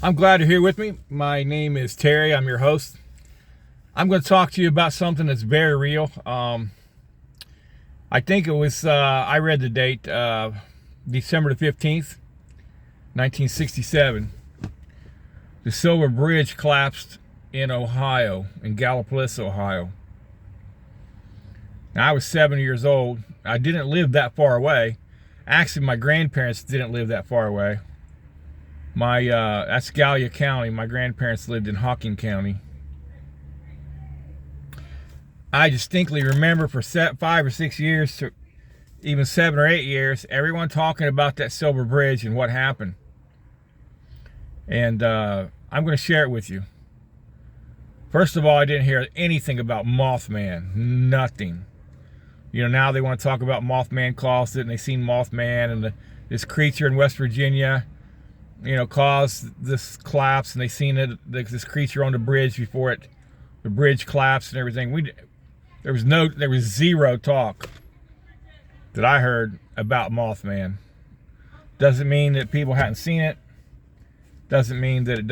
I'm glad you're here with me. My name is Terry. I'm your host. I'm going to talk to you about something that's very real. I think it was, I read the date, December the 15th, 1967. The Silver Bridge collapsed in Ohio, in Gallipolis, Ohio. Now, I was 7 years old. I didn't live that far away. Actually, my grandparents didn't live that far away. That's Gallia County. My grandparents lived in Hocking County. I distinctly remember for 5 or 6 years, to even 7 or 8 years, everyone talking about that Silver Bridge and what happened. And I'm going to share it with you. First of all, I didn't hear anything about Mothman. Nothing. You know, now they want to talk about Mothman closet, and they seen Mothman and this creature in West Virginia, you know, caused this collapse, and they seen it, this creature on the bridge before the bridge collapsed and everything. There was zero talk that I heard about Mothman. Doesn't mean that people hadn't seen it. Doesn't mean that it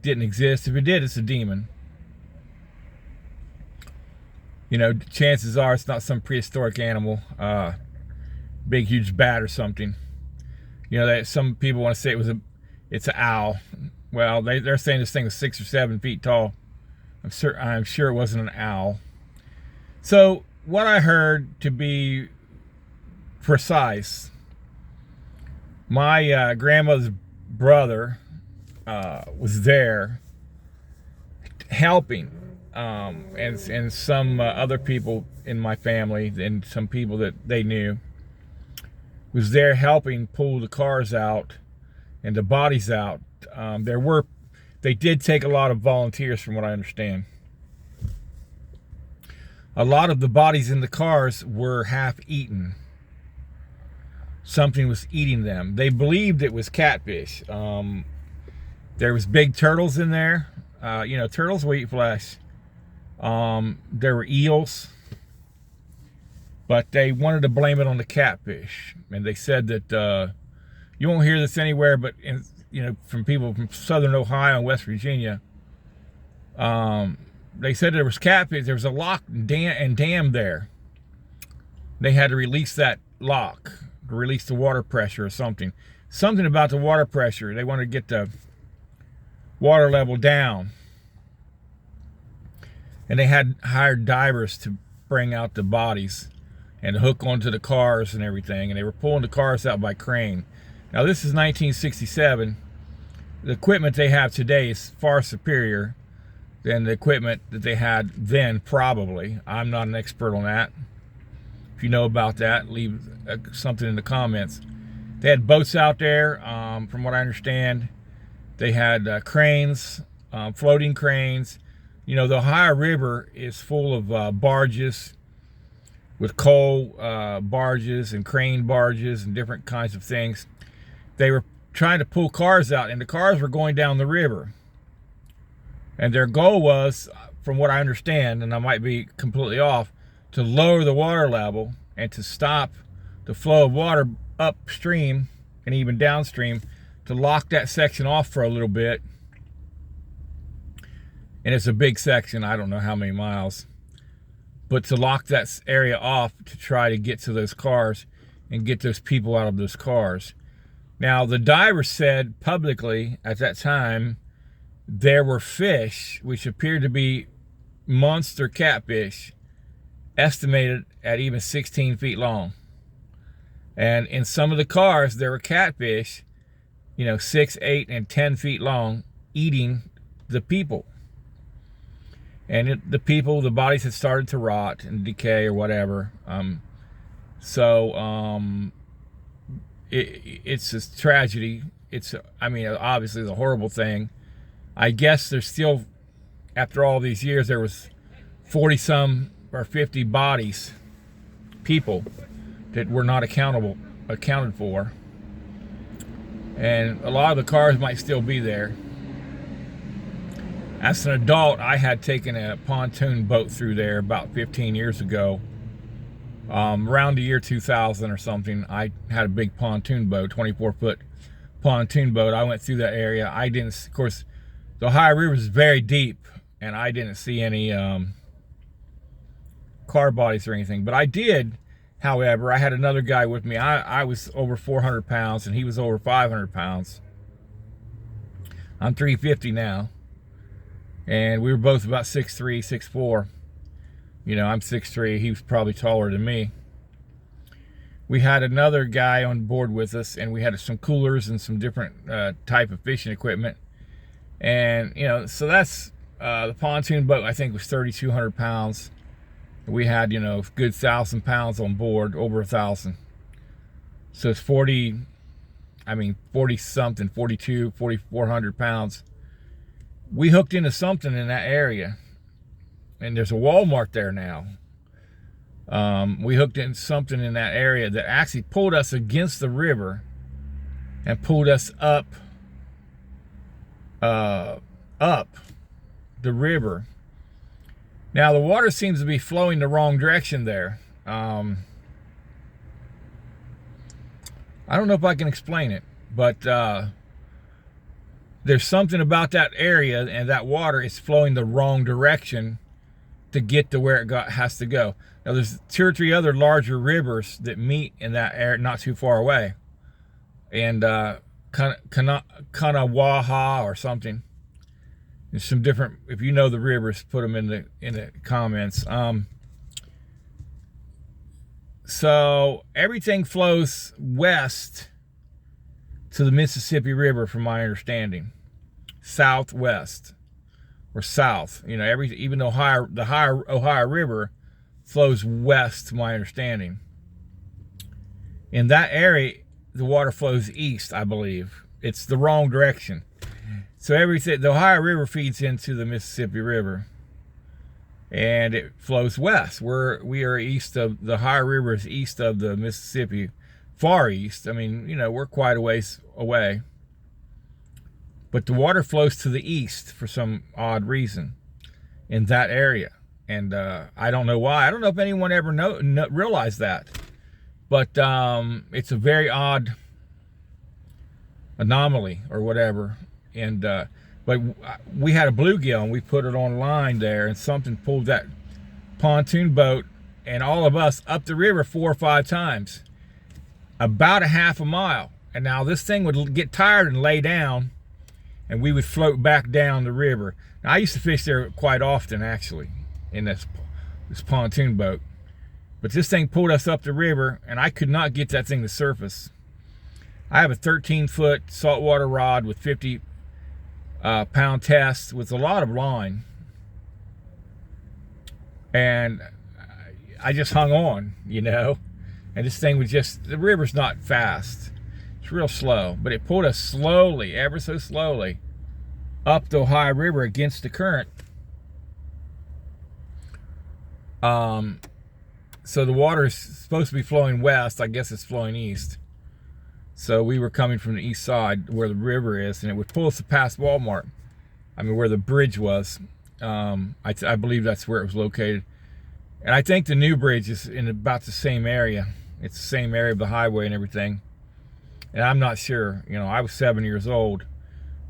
didn't exist. If it did, it's a demon. You know, chances are it's not some prehistoric animal, big huge bat or something. You know, that some people want to say it's an owl. Well, they're saying this thing was 6 or 7 feet tall. I'm sure it wasn't an owl. So what I heard, to be precise, my grandmother's brother was there helping, and some other people in my family and some people that they knew was there helping pull the cars out and the bodies out. They did take a lot of volunteers, from what I understand. A lot of the bodies in the cars were half eaten. Something was eating them. They believed it was catfish. There was big turtles in there. You know, turtles will eat flesh. There were eels. But they wanted to blame it on the catfish. And they said that, you won't hear this anywhere, but from people from southern Ohio and West Virginia, they said there was catfish. There was a lock and dam there. They had to release that lock, to release the water pressure or something. Something about the water pressure. They wanted to get the water level down. And they had hired divers to bring out the bodies and hook onto the cars and everything. And they were pulling the cars out by crane. Now, this is 1967. The equipment they have today is far superior than the equipment that they had then, probably. I'm not an expert on that. If you know about that, leave something in the comments. They had boats out there, from what I understand. They had cranes, floating cranes. You know, the Ohio River is full of barges, with coal barges and crane barges and different kinds of things. They were trying to pull cars out, and the cars were going down the river. And their goal was, from what I understand, and I might be completely off, to lower the water level and to stop the flow of water upstream and even downstream, to lock that section off for a little bit. And it's a big section, I don't know how many miles. But to lock that area off to try to get to those cars and get those people out of those cars. Now, the divers said publicly at that time there were fish, which appeared to be monster catfish, estimated at even 16 feet long. And in some of the cars, there were catfish, 6, 8, and 10 feet long, eating the people. And the bodies had started to rot and decay or whatever. It's a tragedy. Obviously it's a horrible thing. I guess there's still, after all these years, there was 40 some or 50 bodies, people, that were not accounted for. And a lot of the cars might still be there. As an adult, I had taken a pontoon boat through there about 15 years ago. Around the year 2000 or something, I had a big pontoon boat, 24-foot pontoon boat. I went through that area. I didn't, of course, the Ohio River is very deep, and I didn't see any car bodies or anything. But I did, however, I had another guy with me. I was over 400 pounds, and he was over 500 pounds. I'm 350 now, and we were both about 6'3", 6'4". You know, I'm 6'3". He was probably taller than me. We had another guy on board with us, and we had some coolers and some different type of fishing equipment. And, you know, so that's the pontoon boat, I think, was 3,200 pounds. We had, you know, a good 1,000 pounds on board, over 1,000. So it's 40 something, 42, 4,400 pounds. We hooked into something in that area, and there's a Walmart there now. We hooked in something in that area that actually pulled us against the river and pulled us up the river. Now the water seems to be flowing the wrong direction there. I don't know if I can explain it, but there's something about that area, and that water is flowing the wrong direction to get to where it has to go. Now there's 2 or 3 other larger rivers that meet in that area, not too far away, and Kanawaha or something. There's some different. If you know the rivers, put them in the comments. So everything flows west to the Mississippi River, from my understanding, southwest or south. You know, even the higher Ohio River flows west, to my understanding. In that area, the water flows east, I believe. It's the wrong direction. So the Ohio River feeds into the Mississippi River, and it flows west. We are east of the Ohio River, is east of the Mississippi, far east. I mean, you know, we're quite a ways away, but the water flows to the east for some odd reason in that area, and I don't know why. I don't know if anyone ever realized that, but it's a very odd anomaly or whatever. And but we had a bluegill, and we put it online there, and something pulled that pontoon boat and all of us up the river 4 or 5 times, about a half a mile. And now this thing would get tired and lay down, and we would float back down the river. Now I used to fish there quite often, actually, in this pontoon boat, but this thing pulled us up the river, and I could not get that thing to surface. I have a 13-foot saltwater rod with 50 pound test with a lot of line, and I just hung on, you know, and this thing was the river's not fast, it's real slow, but it pulled us slowly, ever so slowly, up the Ohio River against the current. So the water is supposed to be flowing west. I guess it's flowing east. So we were coming from the east side where the river is, and it would pull us past Walmart. I mean, where the bridge was. I believe that's where it was located. And I think the new bridge is in about the same area. It's the same area of the highway and everything. And I'm not sure. You know, I was 7 years old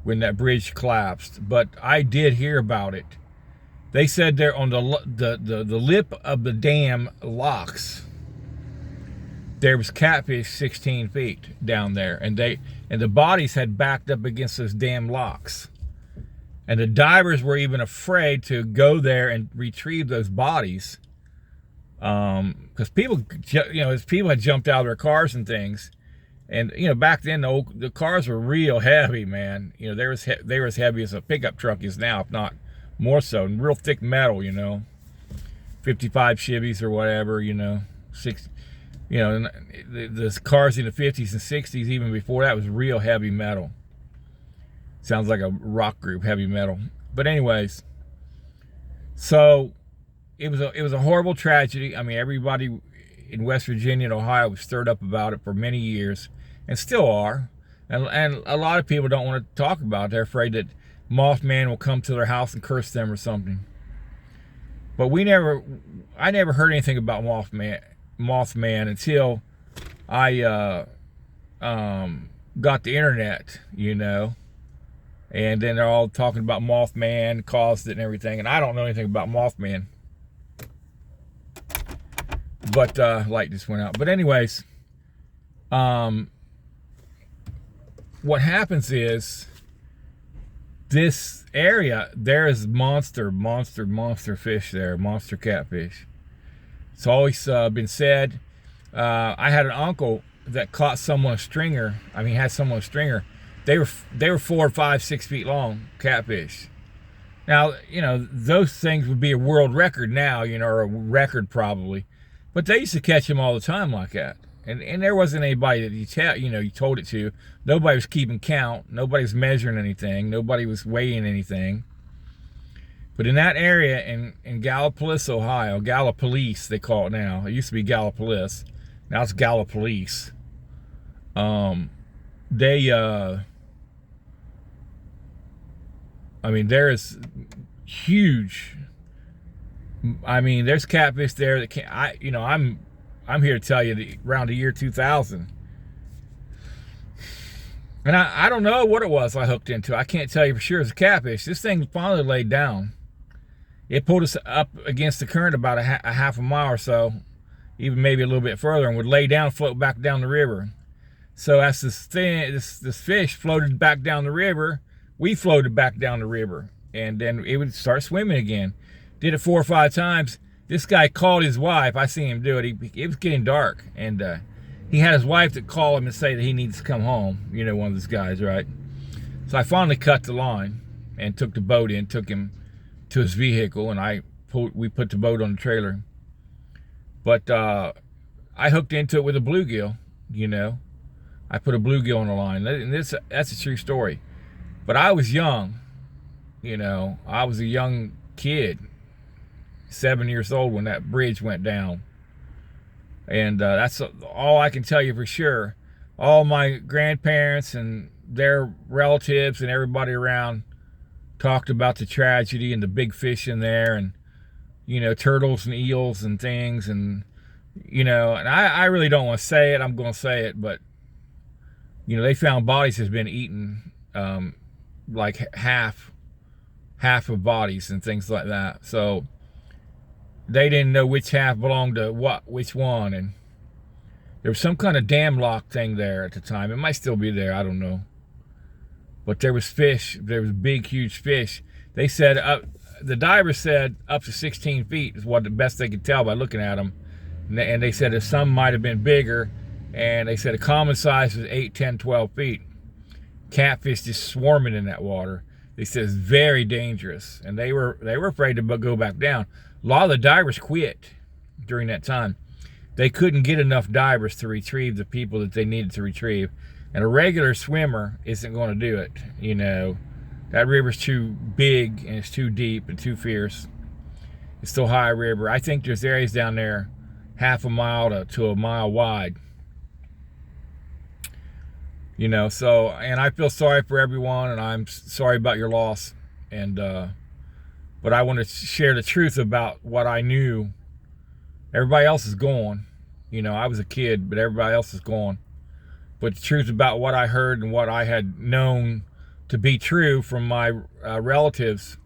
when that bridge collapsed, but I did hear about it. They said there on the lip of the dam locks, there was catfish 16 feet down there, and the bodies had backed up against those damn locks, and the divers were even afraid to go there and retrieve those bodies, because people had jumped out of their cars and things, and you know, back then the cars were real heavy, man. You know, they were as heavy as a pickup truck is now, if not more so, and real thick metal. You know, 55 Chevys or whatever. You know, 6. You know, the cars in the 50s and 60s, even before that, was real heavy metal. Sounds like a rock group, heavy metal. But anyways, so it was a horrible tragedy. I mean, everybody in West Virginia and Ohio was stirred up about it for many years, and still are. And a lot of people don't want to talk about it. They're afraid that Mothman will come to their house and curse them or something. But I never heard anything about Mothman until I got the internet, you know, and then they're all talking about Mothman caused it and everything, and I don't know anything about Mothman. But light just went out. But anyways, what happens is this area, there is monster fish there, monster catfish. It's always been said. I had an uncle that caught someone a stringer. I mean, had someone a stringer. They were 4, 5, 6 feet long catfish. Now, you know, those things would be a world record now, you know, or a record probably. But they used to catch them all the time like that. And there wasn't anybody that you told it to. Nobody was keeping count. Nobody was measuring anything. Nobody was weighing anything. But in that area in Gallipolis, Ohio, Gallipolis they call it now. It used to be Gallipolis. Now it's Gallipolis. I mean, there is huge. I mean, there's catfish there that can't. I'm here to tell you that around the year 2000, and I don't know what it was I hooked into. I can't tell you for sure. It's a catfish. This thing finally laid down. It pulled us up against the current about a half a mile or so, even maybe a little bit further, and would lay down, float back down the river. So as this fish floated back down the river, we floated back down the river, and then it would start swimming again. Did it 4 or 5 times. This guy called his wife. I seen him do it. It was getting dark, and he had his wife to call him and say that he needs to come home. You know, one of those guys, right? So I finally cut the line and took the boat in, took him to his vehicle, and we put the boat on the trailer. But I hooked into it with a bluegill, you know. I put a bluegill on the line, and that's a true story. But I was young, you know. I was a young kid, 7 years old when that bridge went down. And that's all I can tell you for sure. All my grandparents and their relatives and everybody around talked about the tragedy and the big fish in there, and, you know, turtles and eels and things. And, you know, and I really don't want to say it. I'm going to say it, but, you know, they found bodies has been eaten, like half of bodies and things like that. So they didn't know which half belonged to which one. And there was some kind of dam lock thing there at the time. It might still be there, I don't know. But there was fish, there was big, huge fish. They said, the divers said up to 16 feet is what the best they could tell by looking at them. And they said that some might have been bigger, and they said a common size was 8, 10, 12 feet. Catfish just swarming in that water. They said it's very dangerous, and they were afraid to go back down. A lot of the divers quit during that time. They couldn't get enough divers to retrieve the people that they needed to retrieve. And a regular swimmer isn't going to do it, you know. That river's too big, and it's too deep and too fierce. It's still high river. I think there's areas down there half a mile to a mile wide. You know, so, and I feel sorry for everyone, and I'm sorry about your loss. And, but I want to share the truth about what I knew. Everybody else is gone. You know, I was a kid, but everybody else is gone. But the truth about what I heard and what I had known to be true from my relatives.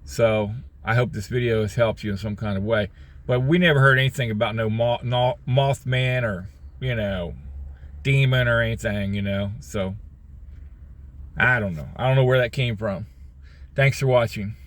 So I hope this video has helped you in some kind of way. But we never heard anything about no Mothman or, you know, demon or anything, you know. So I don't know. I don't know where that came from. Thanks for watching.